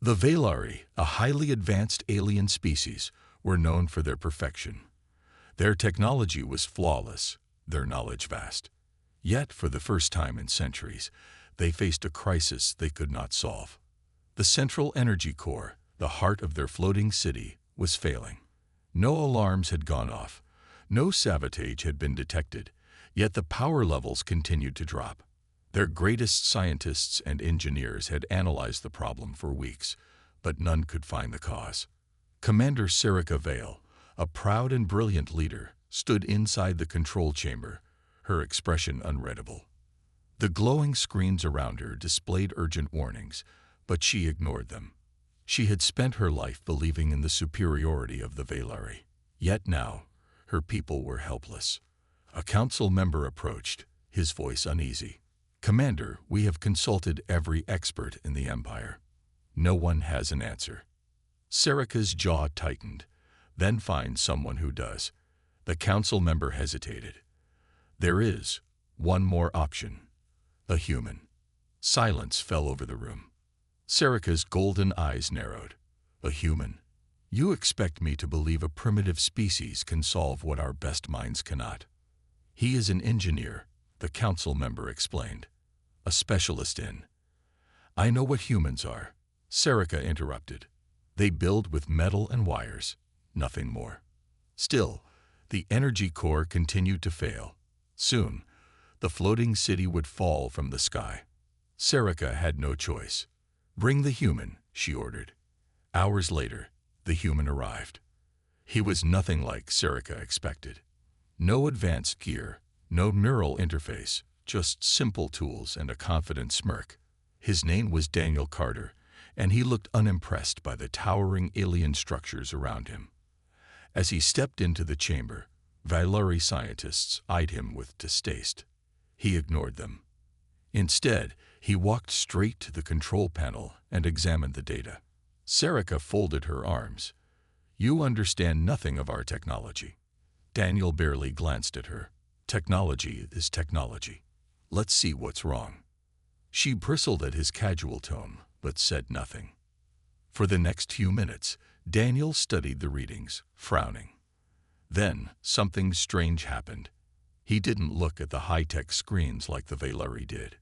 The Valari, a highly advanced alien species, were known for their perfection. Their technology was flawless, their knowledge vast. Yet, for the first time in centuries, they faced a crisis they could not solve. The central energy core, the heart of their floating city, was failing. No alarms had gone off, no sabotage had been detected, yet the power levels continued to drop. Their greatest scientists and engineers had analyzed the problem for weeks, but none could find the cause. Commander Serica Vale, a proud and brilliant leader, stood inside the control chamber, her expression unreadable. The glowing screens around her displayed urgent warnings, but she ignored them. She had spent her life believing in the superiority of the Valari. Yet now, her people were helpless. A council member approached, his voice uneasy. "Commander, we have consulted every expert in the Empire. No one has an answer." Serica's jaw tightened. "Then find someone who does." The council member hesitated. "There is one more option. A human." Silence fell over the room. Serica's golden eyes narrowed. "A human? You expect me to believe a primitive species can solve what our best minds cannot?" "He is an engineer," the council member explained. "A specialist in—" "I know what humans are," Serica interrupted. "They build with metal and wires, nothing more." Still, the energy core continued to fail. Soon, the floating city would fall from the sky. Serica had no choice. "Bring the human," she ordered. Hours later, the human arrived. He was nothing like Serica expected. No advanced gear, no neural interface, just simple tools and a confident smirk. His name was Daniel Carter, and he looked unimpressed by the towering alien structures around him. As he stepped into the chamber, Valari scientists eyed him with distaste. He ignored them. Instead, he walked straight to the control panel and examined the data. Serica folded her arms. "You understand nothing of our technology." Daniel barely glanced at her. "Technology is technology. Let's see what's wrong." She bristled at his casual tone, but said nothing. For the next few minutes, Daniel studied the readings, frowning. Then, something strange happened. He didn't look at the high-tech screens like the Valari did.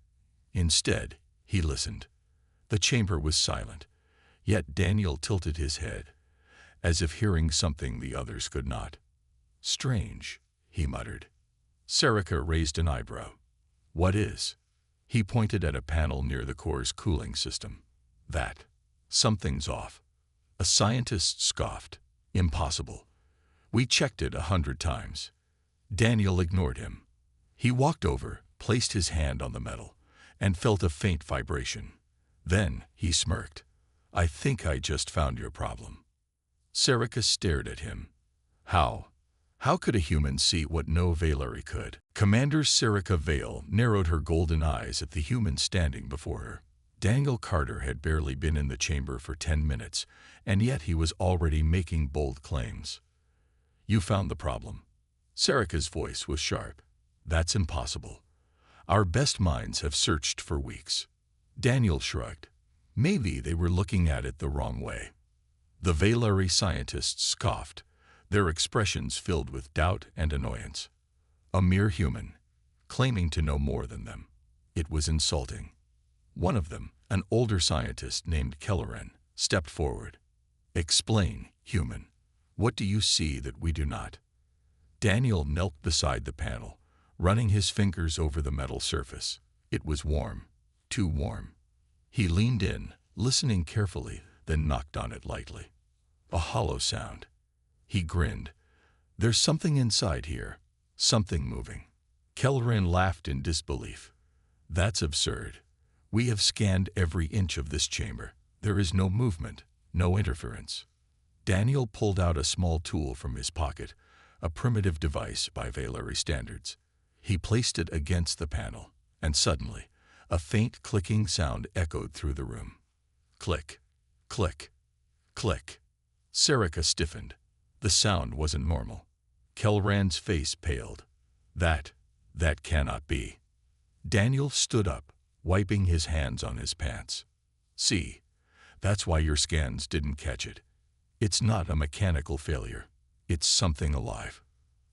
Instead, he listened. The chamber was silent, yet Daniel tilted his head, as if hearing something the others could not. "Strange," he muttered. Serica raised an eyebrow. "What is?" He pointed at a panel near the core's cooling system. "That. Something's off." A scientist scoffed. "Impossible. We checked it 100 times." Daniel ignored him. He walked over, placed his hand on the metal, and felt a faint vibration. Then he smirked. "I think I just found your problem." Serica stared at him. "How? How could a human see what no Valari could?" Commander Serica Vale narrowed her golden eyes at the human standing before her. Daniel Carter had barely been in the chamber for 10 minutes, and yet he was already making bold claims. "You found the problem." Serica's voice was sharp. "That's impossible. Our best minds have searched for weeks." Daniel shrugged. Maybe they were looking at it the wrong way. The Valari scientists scoffed, their expressions filled with doubt and annoyance. A mere human, claiming to know more than them. It was insulting. One of them, an older scientist named Kelleran, stepped forward. "Explain, human. What do you see that we do not?" Daniel knelt beside the panel, running his fingers over the metal surface. It was warm, too warm. He leaned in, listening carefully, then knocked on it lightly. A hollow sound. He grinned. "There's something inside here, something moving." Kelleran laughed in disbelief. "That's absurd. We have scanned every inch of this chamber. There is no movement, no interference." Daniel pulled out a small tool from his pocket, a primitive device by Valari standards. He placed it against the panel, and suddenly, a faint clicking sound echoed through the room. Click, click, click. Serica stiffened. The sound wasn't normal. Kelleran's face paled. That cannot be." Daniel stood up, wiping his hands on his pants. "See, That's why your scans didn't catch it. It's not a mechanical failure. It's something alive.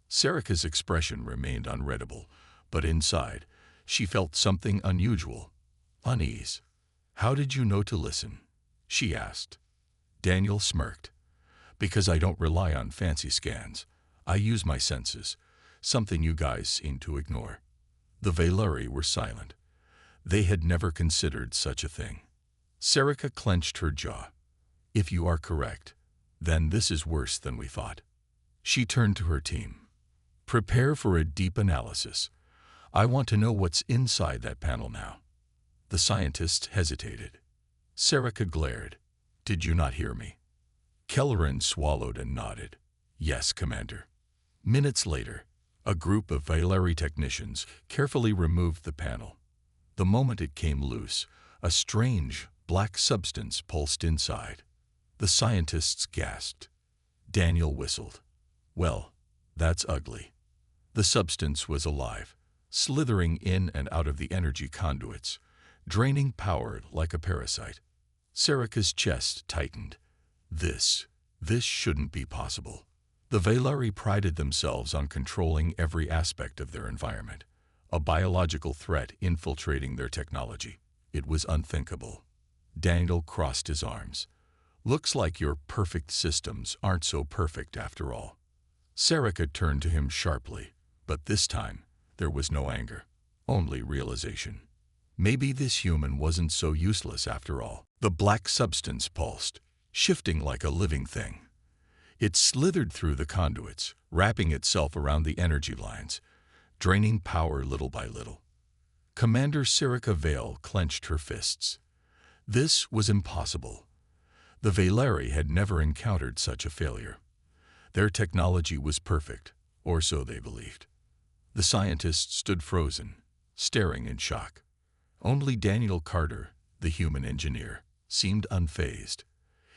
Serica's expression remained unreadable, but inside, she felt something unusual. Unease. How did you know to listen? She asked. Daniel smirked. Because I don't rely on fancy scans. I use my senses, something you guys seem to ignore. The Valeri were silent. They had never considered such a thing. Serica clenched her jaw. If you are correct, then this is worse than we thought. She turned to her team. Prepare for a deep analysis. I want to know what's inside that panel now. The scientists hesitated. Serica glared. Did you not hear me? Kelleran swallowed and nodded. Yes, Commander. Minutes later, a group of Valeri technicians carefully removed the panel. The moment it came loose, a strange, black substance pulsed inside. The scientists gasped. Daniel whistled. Well, that's ugly. The substance was alive, slithering in and out of the energy conduits, draining power like a parasite. Serica's chest tightened. This shouldn't be possible. The Valeri prided themselves on controlling every aspect of their environment, a biological threat infiltrating their technology. It was unthinkable. Daniel crossed his arms. Looks like your perfect systems aren't so perfect after all. Serica turned to him sharply, but this time there was no anger, only realization. Maybe this human wasn't so useless after all. The black substance pulsed, shifting like a living thing. It slithered through the conduits, wrapping itself around the energy lines, draining power little by little. Commander Serica Vale clenched her fists. This was impossible. The Valeri had never encountered such a failure. Their technology was perfect, or so they believed. The scientists stood frozen, staring in shock. Only Daniel Carter, the human engineer, seemed unfazed.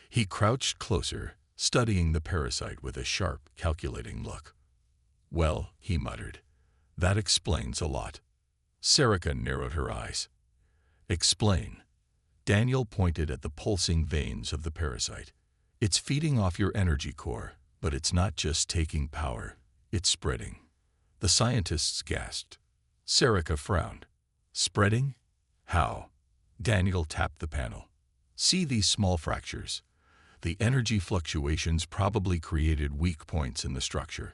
He crouched closer, studying the parasite with a sharp, calculating look. Well, he muttered, that explains a lot. Serica narrowed her eyes. Explain. Daniel pointed at the pulsing veins of the parasite. It's feeding off your energy core, but it's not just taking power, it's spreading. The scientists gasped. Serica frowned. Spreading? How? Daniel tapped the panel. See these small fractures? The energy fluctuations probably created weak points in the structure.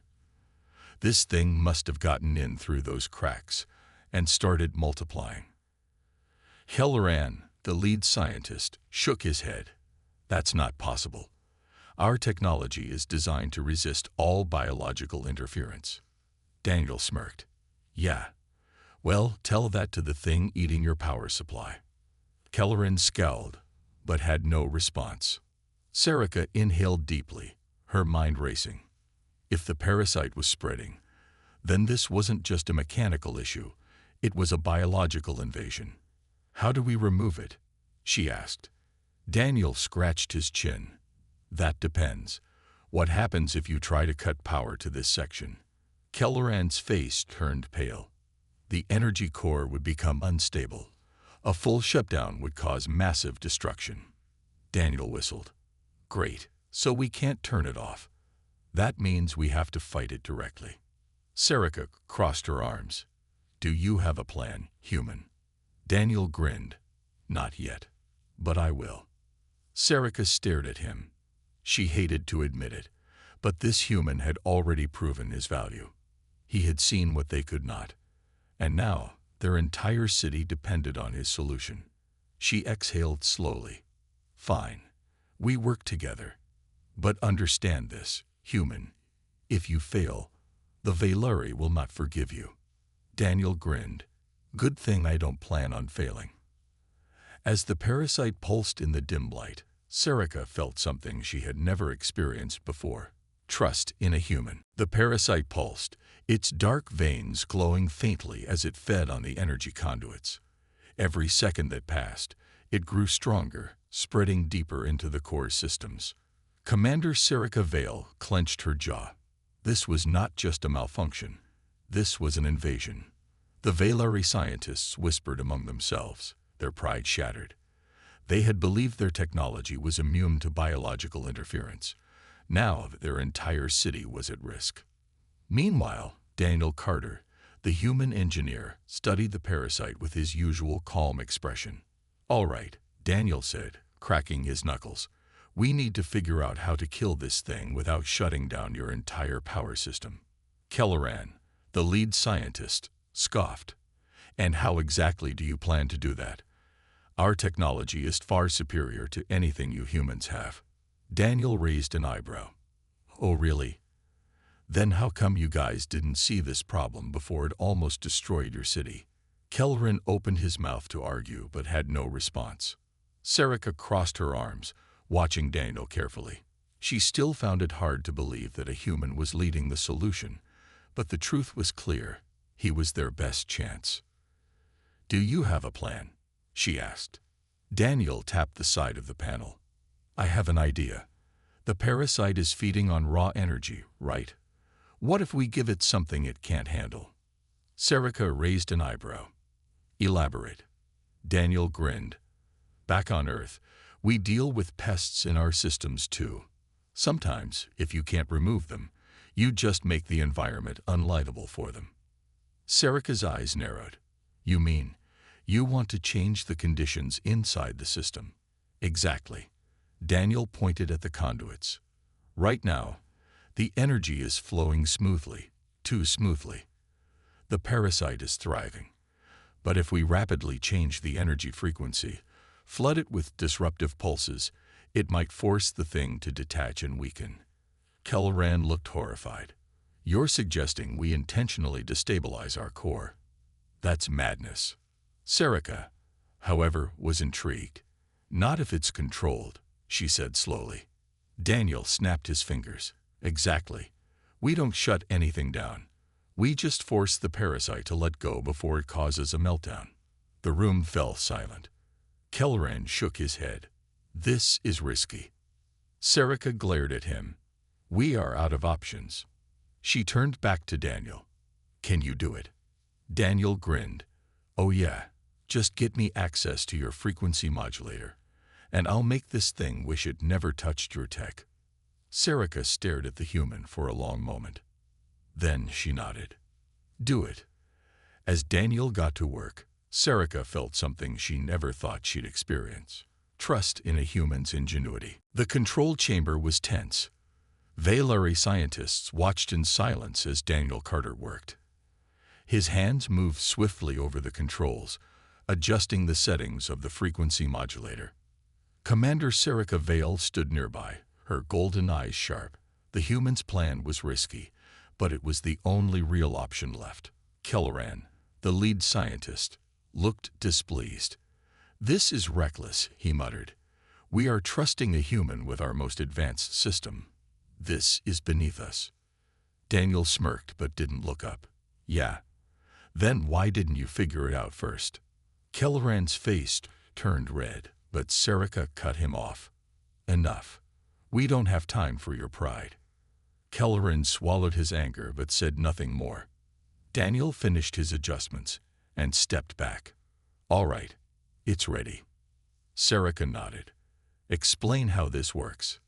This thing must have gotten in through those cracks and started multiplying. Kelleran, the lead scientist, shook his head. That's not possible. Our technology is designed to resist all biological interference. Daniel smirked. Yeah. Well, tell that to the thing eating your power supply. Kelleran scowled, but had no response. Serica inhaled deeply, her mind racing. If the parasite was spreading, then this wasn't just a mechanical issue, it was a biological invasion. How do we remove it? She asked. Daniel scratched his chin. That depends. What happens if you try to cut power to this section? Kelleran's face turned pale. The energy core would become unstable. A full shutdown would cause massive destruction. Daniel whistled. Great, so we can't turn it off. That means we have to fight it directly. Serica crossed her arms. Do you have a plan, human? Daniel grinned. Not yet, but I will. Serica stared at him. She hated to admit it, but this human had already proven his value. He had seen what they could not, and now their entire city depended on his solution. She exhaled slowly. Fine, we work together. But understand this, human. If you fail, the Valeri will not forgive you. Daniel grinned. Good thing I don't plan on failing. As the parasite pulsed in the dim light, Serica felt something she had never experienced before. Trust in a human. The parasite pulsed, its dark veins glowing faintly as it fed on the energy conduits. Every second that passed, it grew stronger, spreading deeper into the core systems. Commander Serica Vale clenched her jaw. This was not just a malfunction. This was an invasion. The Valeri scientists whispered among themselves, their pride shattered. They had believed their technology was immune to biological interference. Now their entire city was at risk. Meanwhile, Daniel Carter, the human engineer, studied the parasite with his usual calm expression. "All right," Daniel said, cracking his knuckles. "We need to figure out how to kill this thing without shutting down your entire power system." Kelleran, the lead scientist, scoffed. "And how exactly do you plan to do that? Our technology is far superior to anything you humans have." Daniel raised an eyebrow. "Oh, really? Then how come you guys didn't see this problem before it almost destroyed your city?" Kelleran opened his mouth to argue but had no response. Serica crossed her arms, watching Daniel carefully. She still found it hard to believe that a human was leading the solution, but the truth was clear. He was their best chance. "Do you have a plan?" she asked. Daniel tapped the side of the panel. "I have an idea. The parasite is feeding on raw energy, right? What if we give it something it can't handle?" Serica raised an eyebrow. "Elaborate." Daniel grinned. "Back on Earth, we deal with pests in our systems too. Sometimes, if you can't remove them, you just make the environment unlivable for them." Serica's eyes narrowed. "You mean, you want to change the conditions inside the system?" "Exactly." Daniel pointed at the conduits. "Right now, the energy is flowing smoothly, too smoothly. The parasite is thriving. But if we rapidly change the energy frequency, flood it with disruptive pulses, it might force the thing to detach and weaken." Kelleran looked horrified. "You're suggesting we intentionally destabilize our core? That's madness." Serica, however, was intrigued. "Not if it's controlled," she said slowly. Daniel snapped his fingers. "Exactly. We don't shut anything down. We just force the parasite to let go before it causes a meltdown." The room fell silent. Kelleran shook his head. "This is risky." Serica glared at him. "We are out of options." She turned back to Daniel. "Can you do it?" Daniel grinned. "Oh yeah, just get me access to your frequency modulator, and I'll make this thing wish it never touched your tech." Serica stared at the human for a long moment. Then she nodded. "Do it." As Daniel got to work, Serica felt something she never thought she'd experience: trust in a human's ingenuity. The control chamber was tense. Valari scientists watched in silence as Daniel Carter worked. His hands moved swiftly over the controls, adjusting the settings of the frequency modulator. Commander Serica Vale stood nearby, her golden eyes sharp. The human's plan was risky, but it was the only real option left. Kelleran, the lead scientist, looked displeased. "This is reckless," he muttered. "We are trusting a human with our most advanced system. This is beneath us." Daniel smirked but didn't look up. "Yeah. Then why didn't you figure it out first?" Kelleran's face turned red, but Serica cut him off. "Enough. We don't have time for your pride." Kelleran swallowed his anger but said nothing more. Daniel finished his adjustments and stepped back. "All right, it's ready." Serica nodded. "Explain how this works."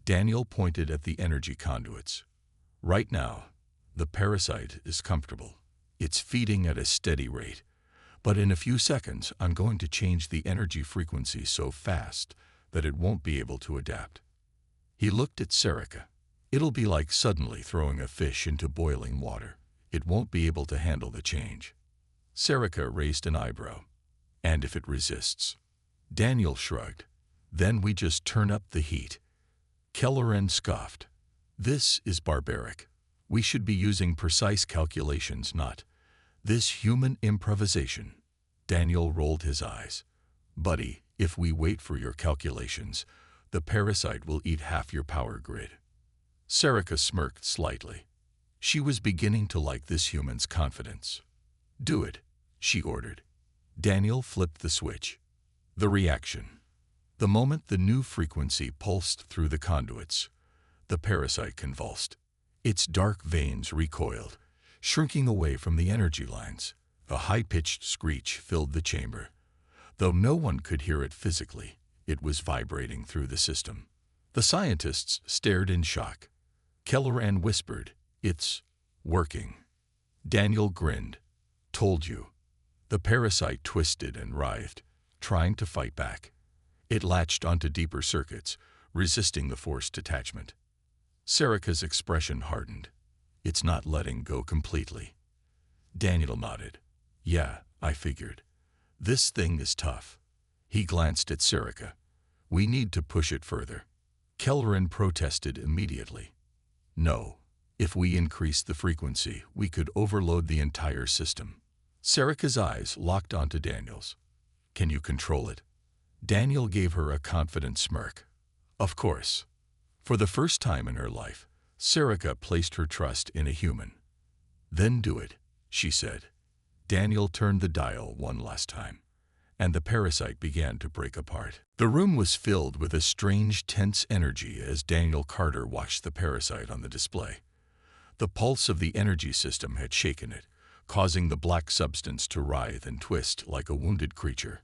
Daniel pointed at the energy conduits. "Right now, the parasite is comfortable. It's feeding at a steady rate. But in a few seconds, I'm going to change the energy frequency so fast that it won't be able to adapt." He looked at Serica. "It'll be like suddenly throwing a fish into boiling water. It won't be able to handle the change." Serica raised an eyebrow. "And if it resists?" Daniel shrugged. "Then we just turn up the heat." Kelleran scoffed. "This is barbaric. We should be using precise calculations, not this human improvisation." Daniel rolled his eyes. "Buddy, if we wait for your calculations, the parasite will eat half your power grid." Serica smirked slightly. She was beginning to like this human's confidence. "Do it," she ordered. Daniel flipped the switch. The reaction. The moment the new frequency pulsed through the conduits, the parasite convulsed. Its dark veins recoiled, shrinking away from the energy lines. A high-pitched screech filled the chamber. Though no one could hear it physically, It was vibrating through the system. The scientists stared in shock. Kelleran whispered, "It's working." Daniel grinned. "Told you." The parasite twisted and writhed, trying to fight back. It latched onto deeper circuits, resisting the forced attachment. Serica's expression hardened. "It's not letting go completely." Daniel nodded. "Yeah, I figured. This thing is tough." He glanced at Serica. "We need to push it further." Kelleran protested immediately. "No. If we increase the frequency, we could overload the entire system." Serica's eyes locked onto Daniel's. "Can you control it?" Daniel gave her a confident smirk. "Of course." For the first time in her life, Serica placed her trust in a human. "Then do it," she said. Daniel turned the dial one last time, and the parasite began to break apart. The room was filled with a strange, tense energy as Daniel Carter watched the parasite on the display. The pulse of the energy system had shaken it, causing the black substance to writhe and twist like a wounded creature.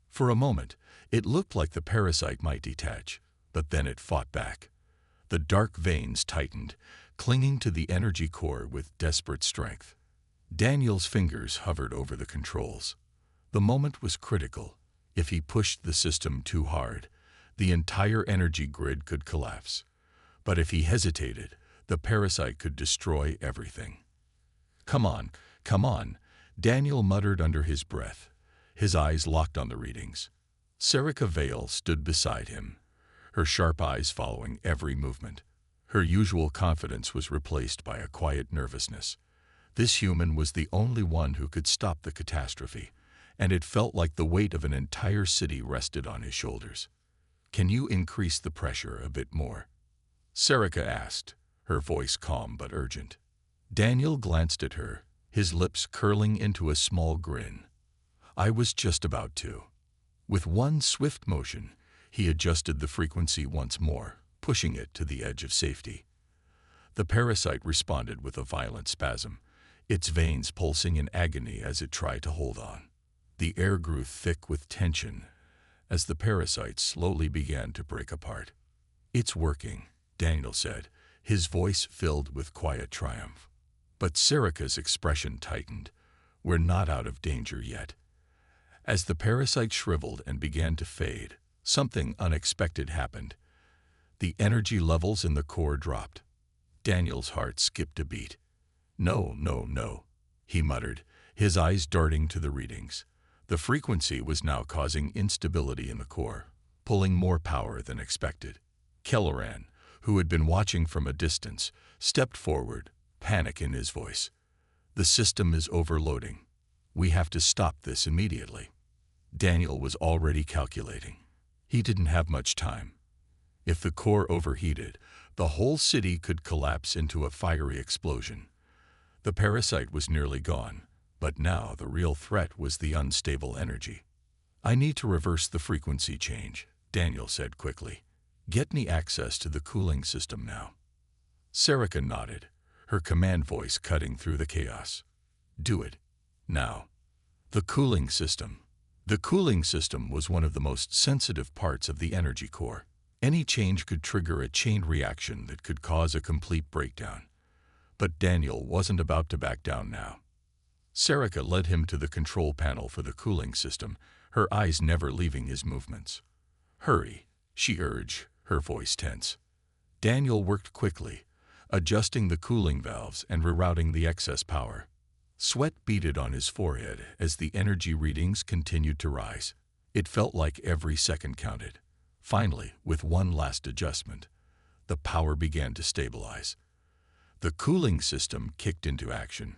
For a moment, it looked like the parasite might detach, but then it fought back. The dark veins tightened, clinging to the energy core with desperate strength. Daniel's fingers hovered over the controls. The moment was critical. If he pushed the system too hard, the entire energy grid could collapse. But if he hesitated, the parasite could destroy everything. Come on, Daniel muttered under his breath, his eyes locked on the readings. Serica Vale stood beside him, her sharp eyes following every movement. Her usual confidence was replaced by a quiet nervousness. This human was the only one who could stop the catastrophe, and it felt like the weight of an entire city rested on his shoulders. "Can you increase the pressure a bit more?" Serica asked, her voice calm but urgent. Daniel glanced at her, his lips curling into a small grin. "I was just about to." With one swift motion, he adjusted the frequency once more, pushing it to the edge of safety. The parasite responded with a violent spasm, its veins pulsing in agony as it tried to hold on. The air grew thick with tension as the parasite slowly began to break apart. "It's working," Daniel said, his voice filled with quiet triumph. But Serica's expression tightened. "We're not out of danger yet." As the parasite shriveled and began to fade, something unexpected happened. The energy levels in the core dropped. Daniel's heart skipped a beat. No, he muttered, his eyes darting to the readings. The frequency was now causing instability in the core, pulling more power than expected. Kelleran, who had been watching from a distance, stepped forward, panic in his voice. "The system is overloading. We have to stop this immediately." Daniel was already calculating. He didn't have much time. If the core overheated, the whole city could collapse into a fiery explosion. The parasite was nearly gone, but now the real threat was the unstable energy. "I need to reverse the frequency change," Daniel said quickly. "Get me access to the cooling system now." Serica nodded, her command voice cutting through the chaos. "Do it. Now." The cooling system. The cooling system was one of the most sensitive parts of the energy core. Any change could trigger a chain reaction that could cause a complete breakdown. But Daniel wasn't about to back down now. Serica led him to the control panel for the cooling system, her eyes never leaving his movements. "Hurry," she urged, her voice tense. Daniel worked quickly, adjusting the cooling valves and rerouting the excess power. Sweat beaded on his forehead as the energy readings continued to rise. It felt like every second counted. Finally, with one last adjustment, the power began to stabilize. The cooling system kicked into action,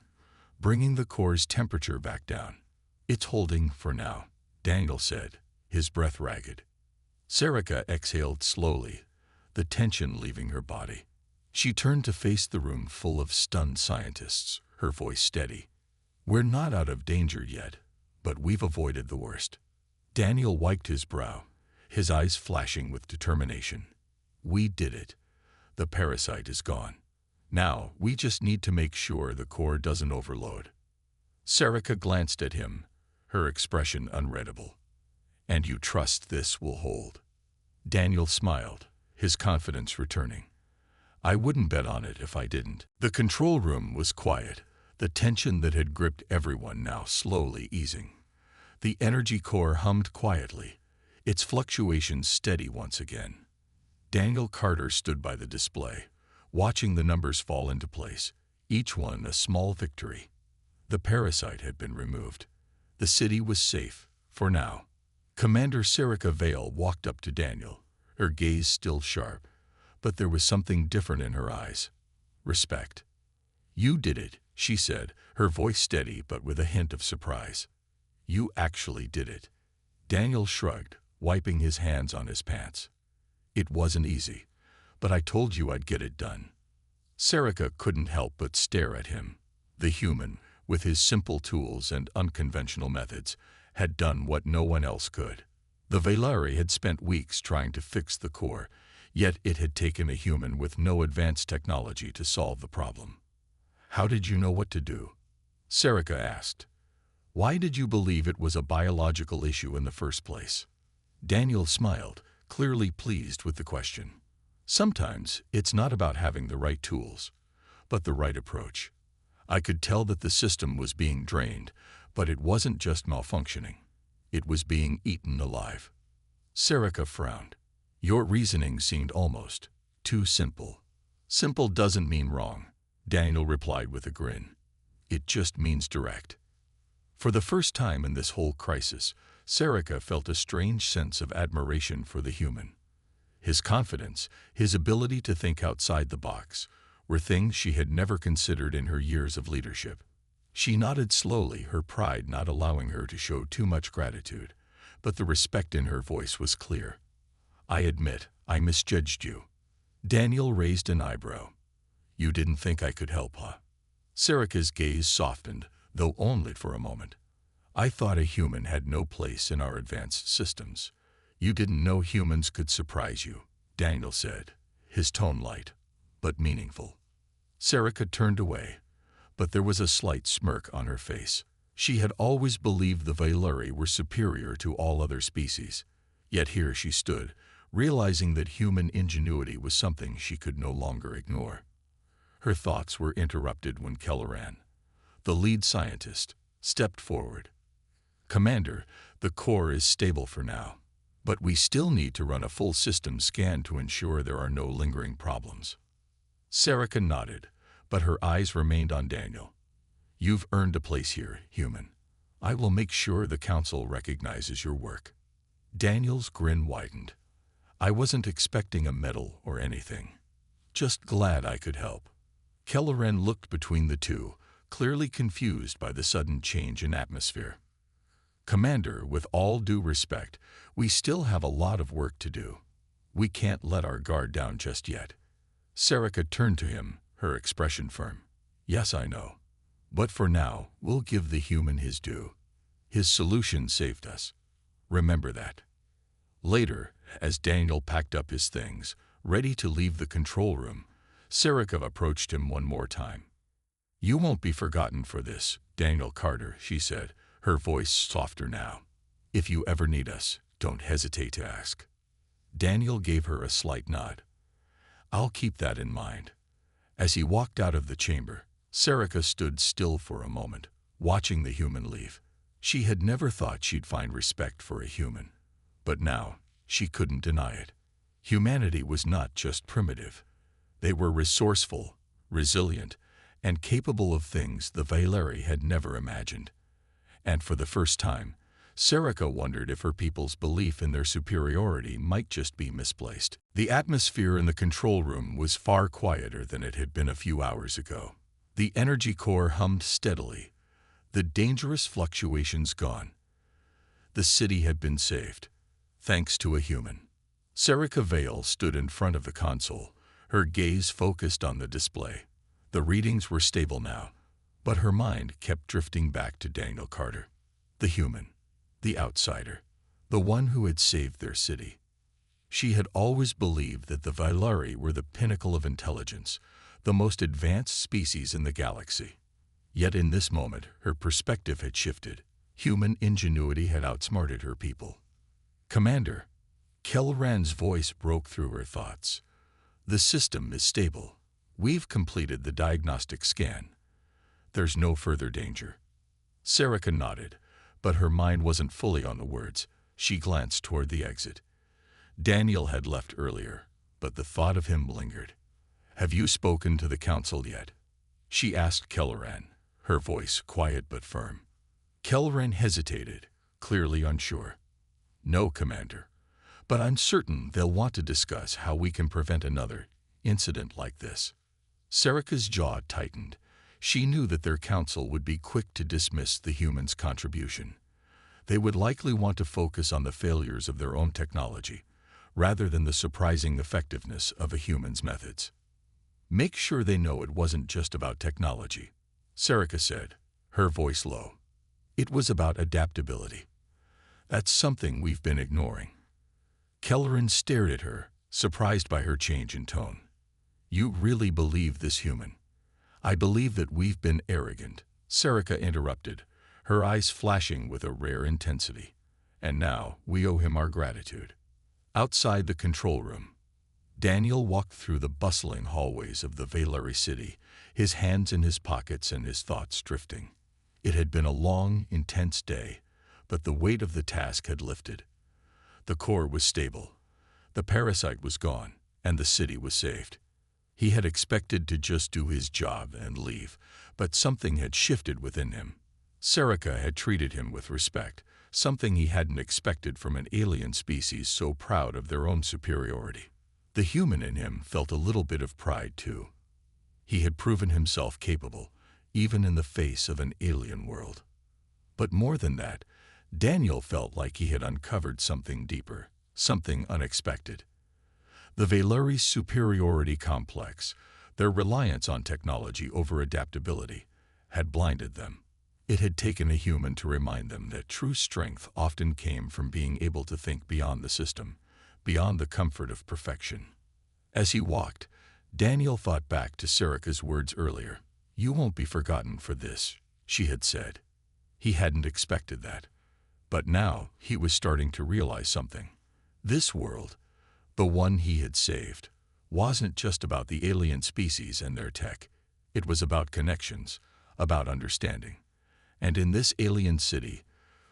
bringing the core's temperature back down. "It's holding for now," Daniel said, his breath ragged. Serica exhaled slowly, the tension leaving her body. She turned to face the room full of stunned scientists, her voice steady. "We're not out of danger yet, but we've avoided the worst." Daniel wiped his brow, his eyes flashing with determination. "We did it. The parasite is gone. Now, we just need to make sure the core doesn't overload." Serica glanced at him, her expression unreadable. "And you trust this will hold?" Daniel smiled, his confidence returning. I wouldn't bet on it if I didn't. The control room was quiet, the tension that had gripped everyone now slowly easing. The energy core hummed quietly, its fluctuations steady once again. Daniel Carter stood by the display, watching the numbers fall into place, each one a small victory. The parasite had been removed. The city was safe, for now. Commander Serica Vale walked up to Daniel, her gaze still sharp, but there was something different in her eyes. Respect. You did it, she said, her voice steady but with a hint of surprise. You actually did it. Daniel shrugged, wiping his hands on his pants. It wasn't easy, but I told you I'd get it done. Serica couldn't help but stare at him. The human, with his simple tools and unconventional methods, had done what no one else could. The Valari had spent weeks trying to fix the core, yet it had taken a human with no advanced technology to solve the problem. How did you know what to do? Serica asked. Why did you believe it was a biological issue in the first place? Daniel smiled, clearly pleased with the question. Sometimes it's not about having the right tools, but the right approach. I could tell that the system was being drained, but it wasn't just malfunctioning. It was being eaten alive. Serica frowned. Your reasoning seemed almost too simple. Simple doesn't mean wrong, Daniel replied with a grin. It just means direct. For the first time in this whole crisis, Serica felt a strange sense of admiration for the human. His confidence, his ability to think outside the box, were things she had never considered in her years of leadership. She nodded slowly, her pride not allowing her to show too much gratitude, but the respect in her voice was clear. I admit, I misjudged you. Daniel raised an eyebrow. You didn't think I could help, huh? Serica's gaze softened, though only for a moment. I thought a human had no place in our advanced systems. You didn't know humans could surprise you, Daniel said, his tone light, but meaningful. Serica turned away, but there was a slight smirk on her face. She had always believed the Valari were superior to all other species, yet here she stood, realizing that human ingenuity was something she could no longer ignore. Her thoughts were interrupted when Kelleran, the lead scientist, stepped forward. Commander, the core is stable for now, but we still need to run a full system scan to ensure there are no lingering problems. Serica nodded, but her eyes remained on Daniel. You've earned a place here, human. I will make sure the council recognizes your work. Daniel's grin widened. I wasn't expecting a medal or anything. Just glad I could help. Kelleran looked between the two, clearly confused by the sudden change in atmosphere. Commander, with all due respect, we still have a lot of work to do. We can't let our guard down just yet. Serica turned to him, her expression firm. Yes, I know. But for now, we'll give the human his due. His solution saved us. Remember that. Later, as Daniel packed up his things, ready to leave the control room, Serica approached him one more time. You won't be forgotten for this, Daniel Carter, she said, her voice softer now. If you ever need us, don't hesitate to ask. Daniel gave her a slight nod. I'll keep that in mind. As he walked out of the chamber, Serica stood still for a moment, watching the human leave. She had never thought she'd find respect for a human, but now she couldn't deny it. Humanity was not just primitive. They were resourceful, resilient, and capable of things the Valari had never imagined. And for the first time, Serica wondered if her people's belief in their superiority might just be misplaced. The atmosphere in the control room was far quieter than it had been a few hours ago. The energy core hummed steadily, the dangerous fluctuations gone. The city had been saved, thanks to a human. Serica Vale stood in front of the console, her gaze focused on the display. The readings were stable now, but her mind kept drifting back to Daniel Carter, the human, the outsider, the one who had saved their city. She had always believed that the Valari were the pinnacle of intelligence, the most advanced species in the galaxy. Yet in this moment, her perspective had shifted. Human ingenuity had outsmarted her people. Commander, Kelran's voice broke through her thoughts. The system is stable. We've completed the diagnostic scan. There's no further danger. Serica nodded, but her mind wasn't fully on the words. She glanced toward the exit. Daniel had left earlier, but the thought of him lingered. Have you spoken to the council yet? She asked Kelran, her voice quiet but firm. Kelran hesitated, clearly unsure. No, Commander, but I'm certain they'll want to discuss how we can prevent another incident like this. Serica's jaw tightened. She knew that their council would be quick to dismiss the humans' contribution. They would likely want to focus on the failures of their own technology, rather than the surprising effectiveness of a human's methods. Make sure they know it wasn't just about technology, Serica said, her voice low. It was about adaptability. That's something we've been ignoring. Kelran stared at her, surprised by her change in tone. You really believe this, human? I believe that we've been arrogant, Serica interrupted, her eyes flashing with a rare intensity. And now we owe him our gratitude. Outside the control room, Daniel walked through the bustling hallways of the Valari city, his hands in his pockets and his thoughts drifting. It had been a long, intense day, but the weight of the task had lifted. The core was stable, the parasite was gone, and the city was saved. He had expected to just do his job and leave, but something had shifted within him. Serica had treated him with respect, something he hadn't expected from an alien species so proud of their own superiority. The human in him felt a little bit of pride, too. He had proven himself capable, even in the face of an alien world. But more than that, Daniel felt like he had uncovered something deeper, something unexpected. The Valari's superiority complex, their reliance on technology over adaptability, had blinded them. It had taken a human to remind them that true strength often came from being able to think beyond the system, beyond the comfort of perfection. As he walked, Daniel thought back to Serica's words earlier. You won't be forgotten for this, she had said. He hadn't expected that. But now he was starting to realize something. This world, the one he had saved, wasn't just about the alien species and their tech. It was about connections, about understanding. And in this alien city,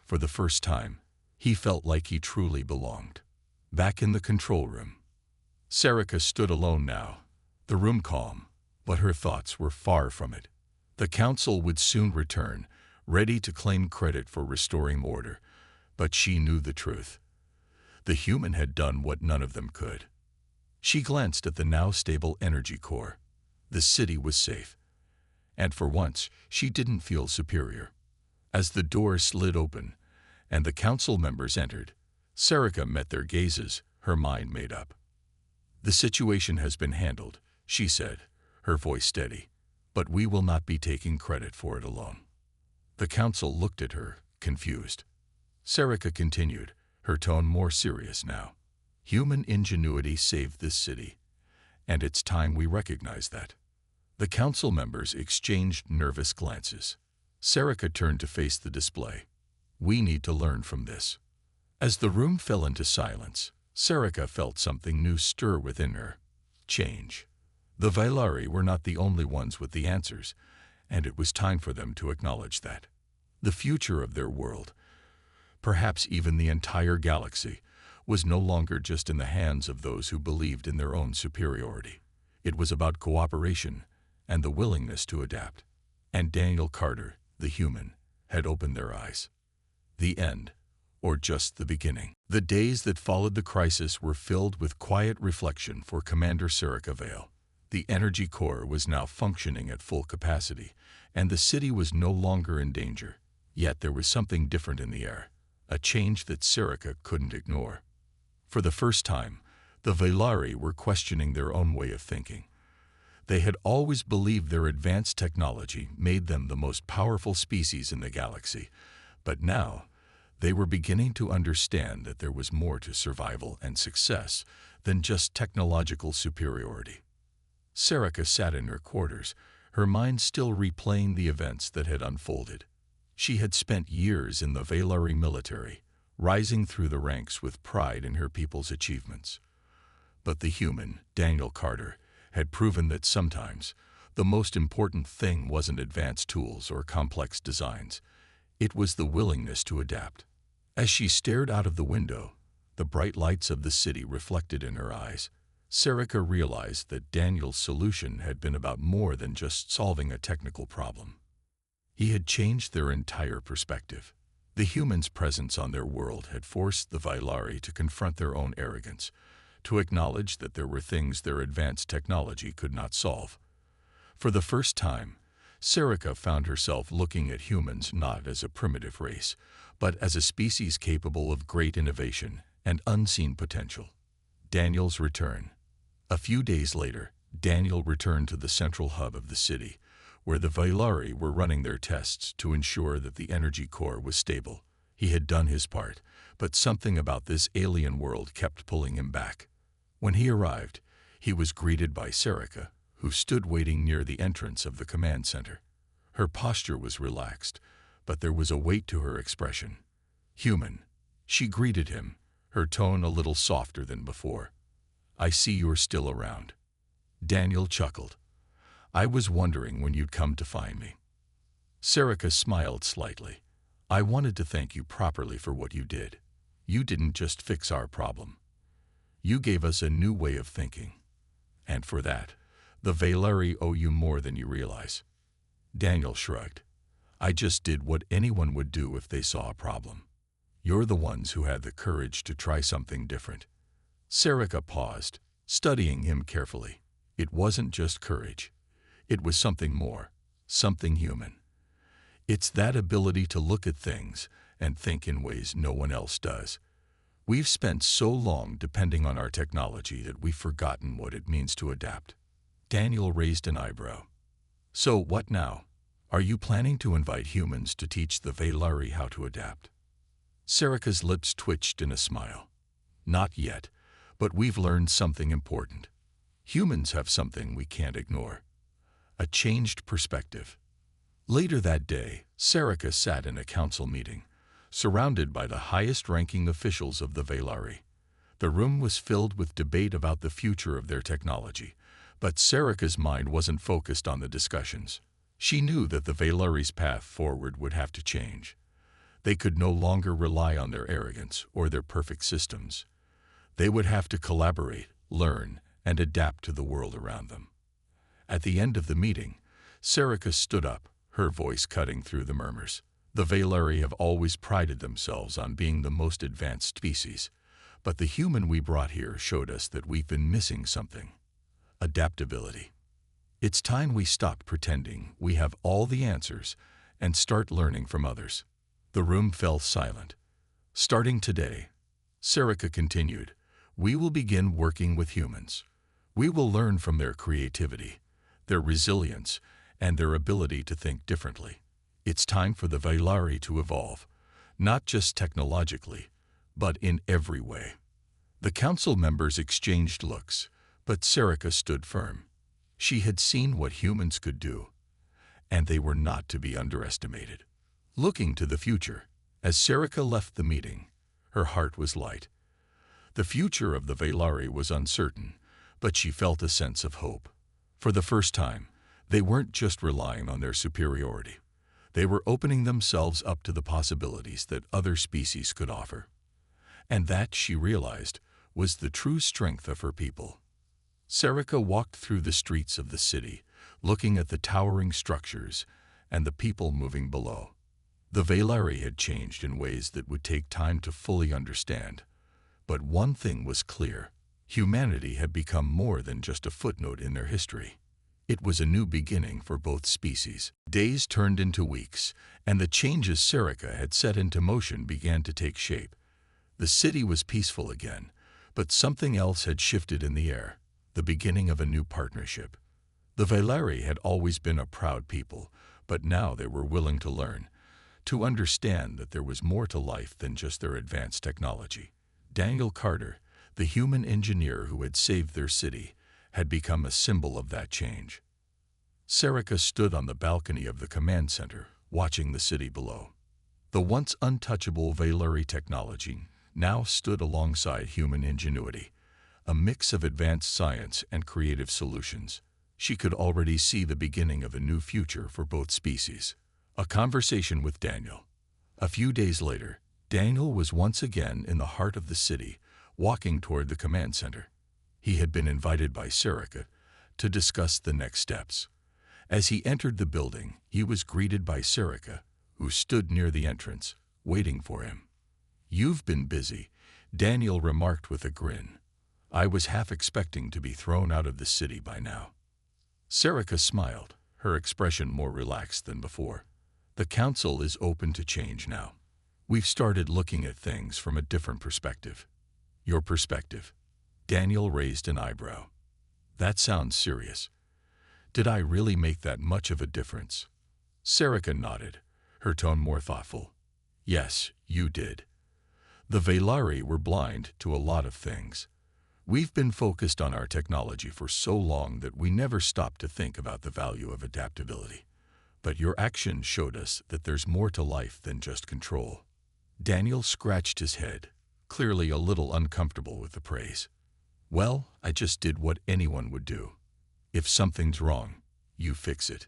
for the first time, he felt like he truly belonged. Back in the control room, Serica stood alone now, the room calm, but her thoughts were far from it. The council would soon return, ready to claim credit for restoring order, but she knew the truth. The human had done what none of them could. She glanced at the now stable energy core. The city was safe. And for once, she didn't feel superior. As the door slid open and the council members entered, Serica met their gazes, her mind made up. The situation has been handled, she said, her voice steady, but we will not be taking credit for it alone. The council looked at her, confused. Serica continued, her tone more serious now. Human ingenuity saved this city, and it's time we recognize that. The council members exchanged nervous glances. Serica turned to face the display. We need to learn from this. As the room fell into silence, Serica felt something new stir within her. Change. The Valari were not the only ones with the answers, and it was time for them to acknowledge that. The future of their world, perhaps even the entire galaxy, was no longer just in the hands of those who believed in their own superiority. It was about cooperation and the willingness to adapt. And Daniel Carter, the human, had opened their eyes. The end, or just the beginning. The days that followed the crisis were filled with quiet reflection for Commander Serica Vale. The energy core was now functioning at full capacity, and the city was no longer in danger. Yet there was something different in the air, a change that Serica couldn't ignore. For the first time, the Valari were questioning their own way of thinking. They had always believed their advanced technology made them the most powerful species in the galaxy, but now they were beginning to understand that there was more to survival and success than just technological superiority. Serica sat in her quarters, her mind still replaying the events that had unfolded. She had spent years in the Valari military, rising through the ranks with pride in her people's achievements. But the human, Daniel Carter, had proven that sometimes the most important thing wasn't advanced tools or complex designs. It was the willingness to adapt. As she stared out of the window, the bright lights of the city reflected in her eyes, Serica realized that Daniel's solution had been about more than just solving a technical problem. He had changed their entire perspective. The humans' presence on their world had forced the Vailari to confront their own arrogance, to acknowledge that there were things their advanced technology could not solve. For the first time, Serica found herself looking at humans not as a primitive race, but as a species capable of great innovation and unseen potential. Daniel's return. A few days later, Daniel returned to the central hub of the city, where the Vailari were running their tests to ensure that the energy core was stable. He had done his part, but something about this alien world kept pulling him back. When he arrived, he was greeted by Serica, who stood waiting near the entrance of the command center. Her posture was relaxed, but there was a weight to her expression. Human. She greeted him, her tone a little softer than before. "I see you're still around." Daniel chuckled. "I was wondering when you'd come to find me." Serica smiled slightly. "I wanted to thank you properly for what you did. You didn't just fix our problem. You gave us a new way of thinking. And for that, the Vailari owe you more than you realize." Daniel shrugged. "I just did what anyone would do if they saw a problem. You're the ones who had the courage to try something different." Serica paused, studying him carefully. It wasn't just courage. It was something more, something human. It's that ability to look at things and think in ways no one else does. We've spent so long depending on our technology that we've forgotten what it means to adapt. Daniel raised an eyebrow. "So what now? Are you planning to invite humans to teach the Vailari how to adapt?" Serica's lips twitched in a smile. "Not yet, but we've learned something important. Humans have something we can't ignore. A changed perspective." Later that day, Serica sat in a council meeting, surrounded by the highest-ranking officials of the Vailari. The room was filled with debate about the future of their technology, but Serica's mind wasn't focused on the discussions. She knew that the Vailari's path forward would have to change. They could no longer rely on their arrogance or their perfect systems. They would have to collaborate, learn, and adapt to the world around them. At the end of the meeting, Serica stood up, her voice cutting through the murmurs. "The Vailari have always prided themselves on being the most advanced species, but the human we brought here showed us that we've been missing something: adaptability. It's time we stopped pretending we have all the answers and start learning from others." The room fell silent. "Starting today," Serica continued, "we will begin working with humans. We will learn from their creativity, their resilience, and their ability to think differently. It's time for the Vailari to evolve, not just technologically, but in every way." The council members exchanged looks, but Serica stood firm. She had seen what humans could do, and they were not to be underestimated. Looking to the future, as Serica left the meeting, her heart was light. The future of the Vailari was uncertain, but she felt a sense of hope. For the first time, they weren't just relying on their superiority. They were opening themselves up to the possibilities that other species could offer. And that, she realized, was the true strength of her people. Serica walked through the streets of the city, looking at the towering structures and the people moving below. The Vailari had changed in ways that would take time to fully understand. But one thing was clear: humanity had become more than just a footnote in their history. It was a new beginning for both species. Days turned into weeks, and the changes Serica had set into motion began to take shape. The city was peaceful again, but something else had shifted in the air: the beginning of a new partnership. The Vailari had always been a proud people, but now they were willing to learn, to understand that there was more to life than just their advanced technology. Daniel Carter, the human engineer who had saved their city, had become a symbol of that change. Serica stood on the balcony of the command center, watching the city below. The once untouchable Valari technology now stood alongside human ingenuity, a mix of advanced science and creative solutions. She could already see the beginning of a new future for both species. A conversation with Daniel. A few days later, Daniel was once again in the heart of the city, walking toward the command center. He had been invited by Serica to discuss the next steps. As he entered the building, he was greeted by Serica, who stood near the entrance, waiting for him. "You've been busy," Daniel remarked with a grin. "I was half expecting to be thrown out of the city by now." Serica smiled, her expression more relaxed than before. "The council is open to change now. We've started looking at things from a different perspective." "Your perspective?" Daniel raised an eyebrow. "That sounds serious. Did I really make that much of a difference?" Serica nodded, her tone more thoughtful. "Yes, you did. The Valari were blind to a lot of things. We've been focused on our technology for so long that we never stopped to think about the value of adaptability. But your actions showed us that there's more to life than just control." Daniel scratched his head, clearly a little uncomfortable with the praise. "Well, I just did what anyone would do. If something's wrong, you fix it."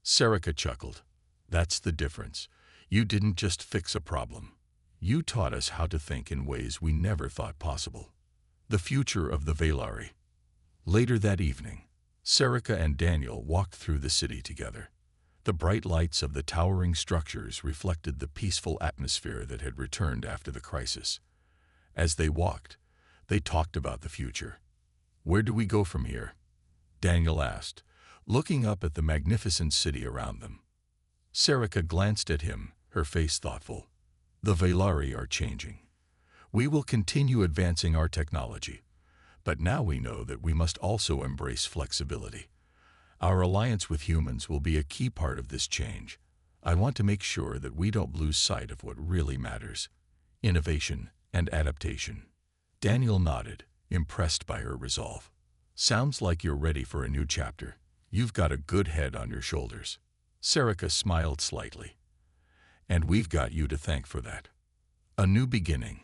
Serica chuckled. "That's the difference. You didn't just fix a problem. You taught us how to think in ways we never thought possible." The future of the Valari. Later that evening, Serica and Daniel walked through the city together. The bright lights of the towering structures reflected the peaceful atmosphere that had returned after the crisis. As they walked, they talked about the future. "Where do we go from here?" Daniel asked, looking up at the magnificent city around them. Serica glanced at him, her face thoughtful. "The Valari are changing. We will continue advancing our technology, but now we know that we must also embrace flexibility. Our alliance with humans will be a key part of this change. I want to make sure that we don't lose sight of what really matters: innovation and adaptation." Daniel nodded, impressed by her resolve. "Sounds like you're ready for a new chapter. You've got a good head on your shoulders." Serica smiled slightly. "And we've got you to thank for that." A new beginning.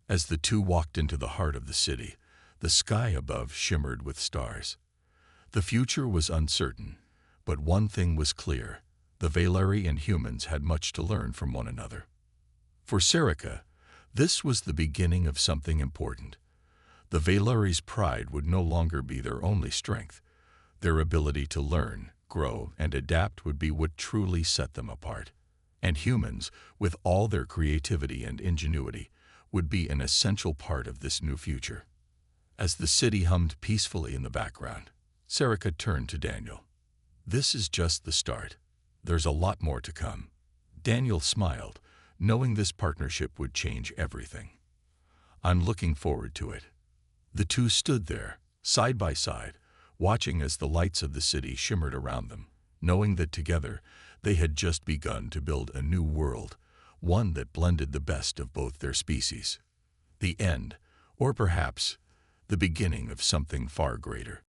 As the two walked into the heart of the city, the sky above shimmered with stars. The future was uncertain, but one thing was clear: the Valari and humans had much to learn from one another. For Serica, this was the beginning of something important. The Valari's pride would no longer be their only strength. Their ability to learn, grow, and adapt would be what truly set them apart. And humans, with all their creativity and ingenuity, would be an essential part of this new future. As the city hummed peacefully in the background, Serica turned to Daniel. "This is just the start. There's a lot more to come." Daniel smiled, knowing this partnership would change everything. "I'm looking forward to it." The two stood there, side by side, watching as the lights of the city shimmered around them, knowing that together they had just begun to build a new world, one that blended the best of both their species. The end, or perhaps the beginning of something far greater.